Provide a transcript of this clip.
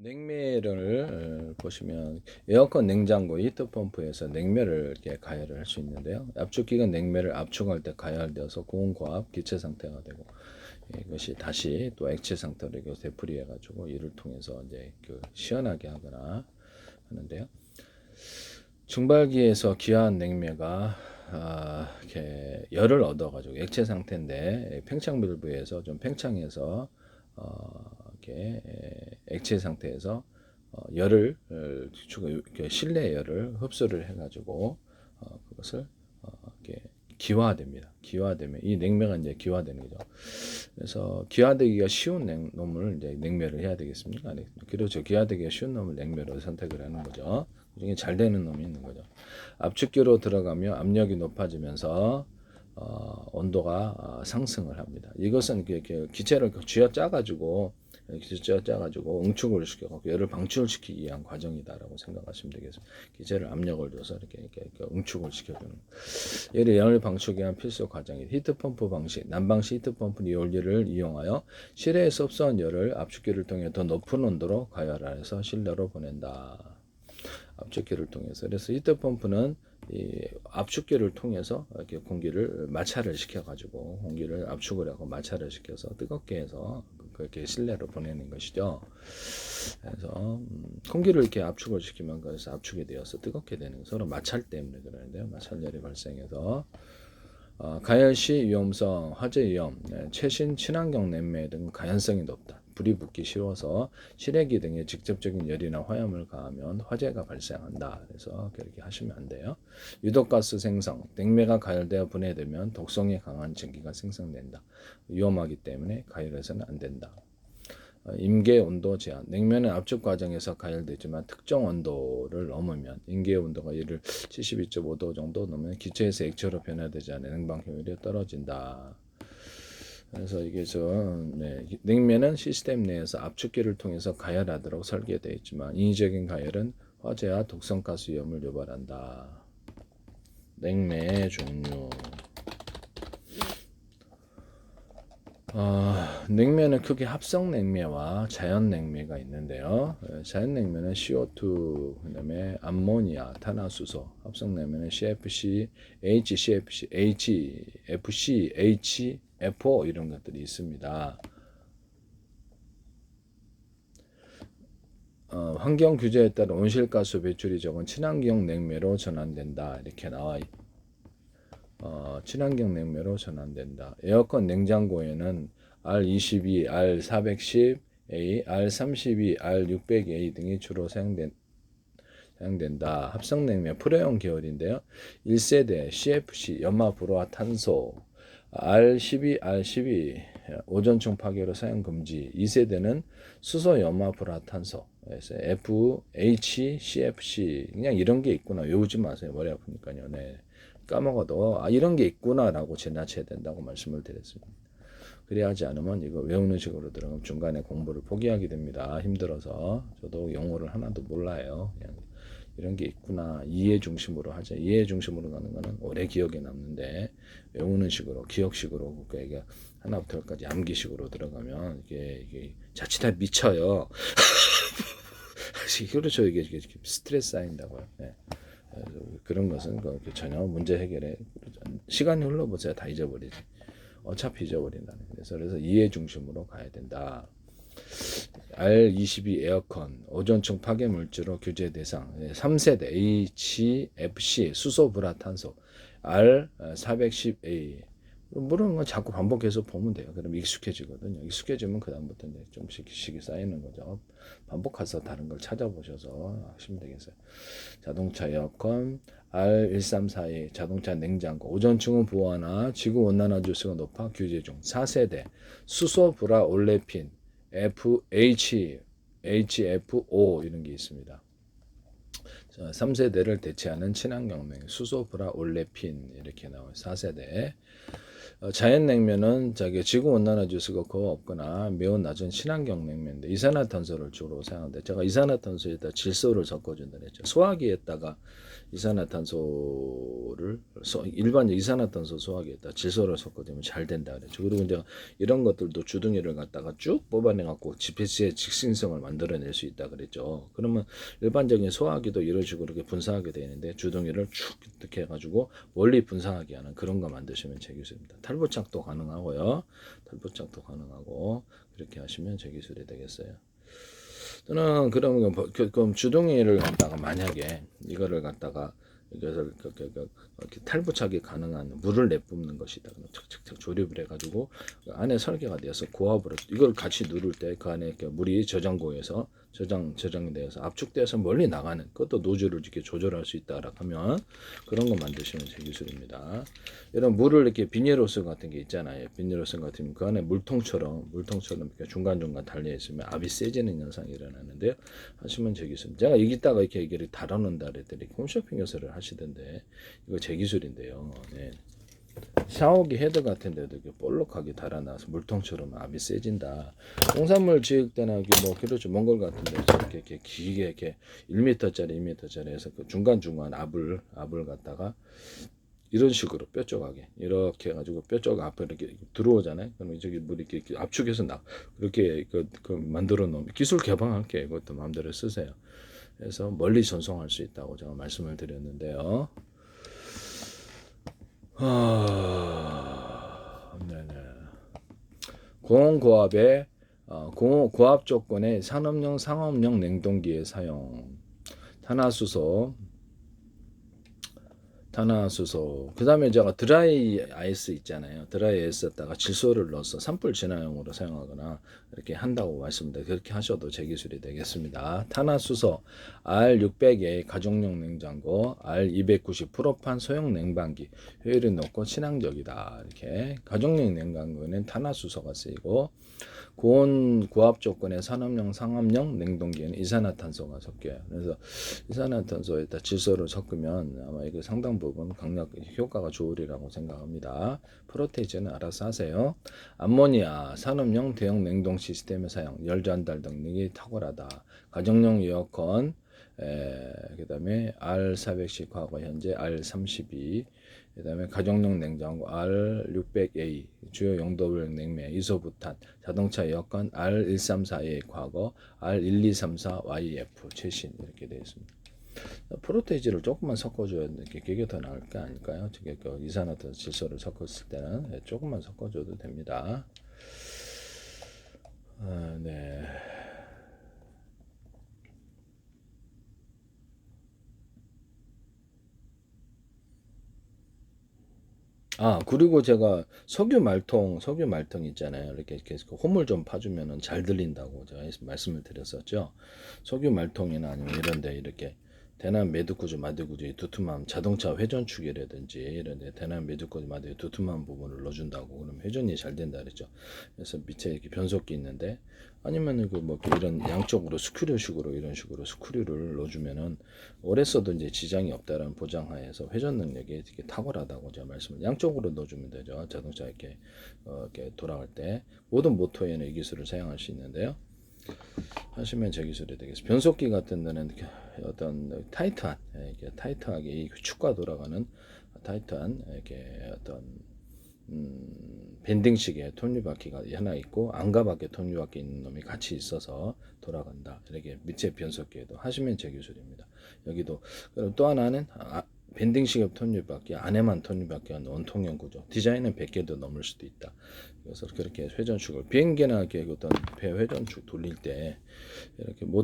냉매를 보시면 에어컨, 냉장고, 히트펌프에서 냉매를 이렇게 가열을 할 수 있는데요. 압축기가 냉매를 압축할 때 가열되어서 고온고압 기체 상태가 되고 이것이 다시 또 액체 상태로 이렇게 되풀이해 가지고 이를 통해서 이제 그 시원하게 하거나 하는데요. 증발기에서 기화한 냉매가 이렇게 열을 얻어가지고 액체 상태인데 팽창밸브에서 좀 팽창해서 이렇게 액체 상태에서 열을 실내 열을 흡수를 해가지고 그것을 이렇게 기화됩니다. 기화되면 이 냉매가 이제 기화되는 거죠. 그래서 기화되기가 쉬운 놈을 이제 냉매를 해야 되겠습니까? 네. 그렇죠. 기화되기가 쉬운 놈을 냉매로 선택을 하는 거죠. 그중에 잘 되는 놈이 있는 거죠. 압축기로 들어가며 압력이 높아지면서 온도가 상승을 합니다. 이것은 이렇게 기체를 쥐어짜가지고 응축을 시켜서 열을 방출시키기 위한 과정이다라고 생각하시면 되겠습니다. 기체를 압력을 줘서 이렇게 응축을 시켜주는 열을 방출하기 위한 필수 과정이 히트펌프 방식, 난방식 히트펌프 원리를 이용하여 실내에서 흡수한 열을 압축기를 통해 더 높은 온도로 가열해서 실내로 보낸다. 압축기를 통해서. 그래서 히트펌프는 이 압축기를 통해서 이렇게 공기를 마찰을 시켜가지고 공기를 압축을 하고 마찰을 시켜서 뜨겁게 해서 그렇게 실내로 보내는 것이죠. 그래서 공기를 이렇게 압축을 시키면 그래서 압축이 되어서 뜨겁게 되는 서로 마찰 때문에 그러는데요. 마찰열이 발생해서 가열 시 위험성, 화재 위험, 최신 친환경 냉매 등 가연성이 높다. 불이 붙기 쉬워서 실외기 등에 직접적인 열이나 화염을 가하면 화재가 발생한다. 그래서 그렇게 하시면 안 돼요. 유독가스 생성, 냉매가 가열되어 분해되면 독성이 강한 증기가 생성된다. 위험하기 때문에 가열해서는 안 된다. 임계 온도 제한. 냉면은 압축 과정에서 가열되지만 특정 온도를 넘으면 임계 온도가 이를 72.5도 정도 넘으면 기체에서 액체로 변화되지 않은 냉방 효율이 떨어진다. 그래서 이게 냉면은 시스템 내에서 압축기를 통해서 가열하도록 설계되어 있지만 인위적인 가열은 화재와 독성가스 위험을 유발한다. 냉매 종류. 냉매는 크게 합성 냉매와 자연 냉매가 있는데요. 자연 냉매는 CO2, 그다음에 암모니아, 탄화수소, 합성 냉매는 CFC, HCFC, HFC, HFO 이런 것들이 있습니다. 환경 규제에 따라 온실가스 배출이 적은 친환경 냉매로 전환된다. 이렇게 나와 있습니다. 친환경 냉매로 전환된다. 에어컨 냉장고에는 R22, R410A, R32, R600A 등이 주로 사용된다. 합성 냉매 프레온 계열인데요. 1세대 CFC 염화불화탄소 R12, R12 오존층 파괴로 사용 금지. 2세대는 수소 염화불화탄소 FHCFC 그냥 이런 게 있구나. 외우지 마세요. 머리 아프니까요. 네. 까먹어도 이런 게 있구나라고 지나쳐야 된다고 말씀을 드렸습니다. 그래야지 않으면 이거 외우는 식으로 들어가면 중간에 공부를 포기하게 됩니다. 힘들어서 저도 영어를 하나도 몰라요. 그냥 이런 게 있구나. 이해 중심으로 하자. 이해 중심으로 가는 거는 오래 기억에 남는데 외우는 식으로 기억식으로 그러니까 하나부터 열까지 암기식으로 들어가면 이게 자칫하면 미쳐요. 그렇죠. 이게 스트레스 쌓인다고요. 네. 그런 것은 전혀 문제 해결에 시간이 흘러보세요. 다 잊어버리지. 어차피 잊어버린다는 거죠. 그래서 이해 중심으로 가야 된다. R22 에어컨 오존층 파괴 물질로 규제 대상 3세대 HFC 수소불화탄소 R410A 모르는 건 자꾸 반복해서 보면 돼요. 그럼 익숙해지거든요. 익숙해지면 그다음부터 이제 좀씩 쌓이는 거죠. 반복해서 다른 걸 찾아보셔서 하시면 되겠어요. 자동차 에어컨 R1342 자동차 냉장고 오존층은 부하나 지구 온난화 지수가 높아 규제 중 4세대 수소 불화 올레핀 HFO 이런 게 있습니다. 3세대를 대체하는 친환경 냉 수소 불화 올레핀 이렇게 나와요. 4세대 자연 냉면은 자기 지구 온난화 지수가 거의 없거나 매우 낮은 친환경 냉면인데 이산화탄소를 주로 사용하는데 제가 이산화탄소에다 질소를 섞어준다 그랬죠. 소화기에다가 이산화탄소를 일반 이산화탄소 소화기에다 질소를 섞어주면 잘 된다 그랬죠. 그리고 이제 이런 것들도 주둥이를 갖다가 쭉 뽑아내 갖고 GPS의 직신성을 만들어낼 수 있다 그랬죠. 그러면 일반적인 소화기도 이런 식으로 이렇게 분사하게 되는데 주둥이를 쭉 이렇게 해가지고 멀리 분사하게 하는 그런 거 만드시면 제 기술입니다. 탈부착도 가능하고요. 탈부착도 가능하고 그렇게 하시면 제 기술이 되겠어요. 또는 그럼 주둥이를 갖다가 만약에 이거를 갖다가 이것을 이렇게 탈부착이 가능한 물을 내뿜는 것이다. 그럼 착착착 조립을 해가지고 안에 설계가 되어서 고압으로 이걸 같이 누를 때 그 안에 물이 저장고에서 저장되어서 압축돼서 멀리 나가는 그것도 노즐을 이렇게 조절할 수 있다라고 하면 그런 거 만드시면 제 기술입니다. 이런 물을 이렇게 비닐호스 같은 게 있잖아요. 비닐호스 같은 그 안에 물통처럼 이렇게 중간중간 달려 있으면 압이 세지는 현상이 일어나는데요. 하시면 제 기술. 제가 여기다가 이렇게 얘기를 달아놓는다 그랬더니 홈쇼핑에서를 하시던데 이거 제 기술인데요. 네. 샤워기 헤드 같은 데도 이렇게 볼록하게 달아놔서 물통처럼 압이 세진다. 농산물 지을 때나 뭐 그렇죠. 몽골 같은 데서 이렇게 길게 이렇게 1m짜리 2m짜리 해서 그 중간중간 압을 갖다가 이런 식으로 뾰족하게 이렇게 해가지고 뾰족 앞에 이렇게 들어오잖아요. 그러면 저기 물 이렇게 압축해서 그렇게 만들어 놓으면 기술 개방할게 이것도 마음대로 쓰세요. 그래서 멀리 전송할 수 있다고 제가 말씀을 드렸는데요. 네네. 고온고압의 고압 조건의 산업용 상업용 냉동기의 사용. 탄화수소. 그 다음에 제가 드라이 아이스 있잖아요. 드라이 아이스에다가 질소를 넣어서 산불 진화용으로 사용하거나 이렇게 한다고 말씀드려요. 그렇게 하셔도 제 기술이 되겠습니다. 탄화수소 R600의 가정용 냉장고, R290 프로판 소형 냉방기, 효율이 높고 친환경이다. 이렇게 가정용 냉장고에는 탄화수소가 쓰이고 고압 조건의 산업용 상업용 냉동기에는 이산화탄소가 섞여요. 그래서 이산화탄소에다 질소를 섞으면 아마 이거 상당 부분 강력 효과가 좋으리라고 생각합니다. 프로테이즈는 알아서 하세요. 암모니아 산업용 대형 냉동 시스템의 사용, 열 전달 능력이 탁월하다. 가정용 에어컨, 그 다음에 R410 과거 현재 R32, 그 다음에 가정용 냉장고 R600A, 주요 용도별 냉매, 이소부탄, 자동차 에어컨 R134A 과거, R1234YF 최신 이렇게 되어 있습니다. 프로테이지를 조금만 섞어줘야 그게 더 나을 거 아닐까요? 이산화탄소 질소를 섞었을 때는 조금만 섞어줘도 됩니다. 네. 그리고 제가 석유 말통 있잖아요. 이렇게 홈을 좀 파주면은 잘 들린다고 제가 말씀을 드렸었죠. 석유 말통이나 아니면 이런데 이렇게 대남 매듭구조 마대구조의 두툼함, 자동차 회전축이라든지 이런데 대남 매듭구조 마대 두툼한 부분을 넣어준다고 그러면 회전이 잘 된다 그랬죠. 그래서 밑에 이렇게 변속기 있는데 아니면은 이런 양쪽으로 스크류식으로 이런 식으로 스크류를 넣어주면은 오래 써도 이제 지장이 없다라는 보장하에서 회전 능력이 이렇게 탁월하다고 제가 말씀을 양쪽으로 넣어주면 되죠. 자동차 이렇게 돌아갈 때 모든 모터에는 이 기술을 사용할 수 있는데요. 하시면 제 기술이 되겠습니다. 변속기 같은 데는 어떤 타이트하게 이 축과 돌아가는 타이트한 이렇게 어떤 밴딩식의 톱니바퀴가 하나 있고 안가밖에 톱니바퀴 있는 놈이 같이 있어서 돌아간다. 이렇게 밑에 변속기에도 하시면 제 기술입니다. 여기도 또 하나는 밴딩식의 톱니바퀴 안에만 톱니바퀴가 원통형 구조. 디자인은 100개도 넘을 수도 있다. 그래서 그렇게 회전축을 비행기나 어떤 배 회전축 돌릴 때 이렇게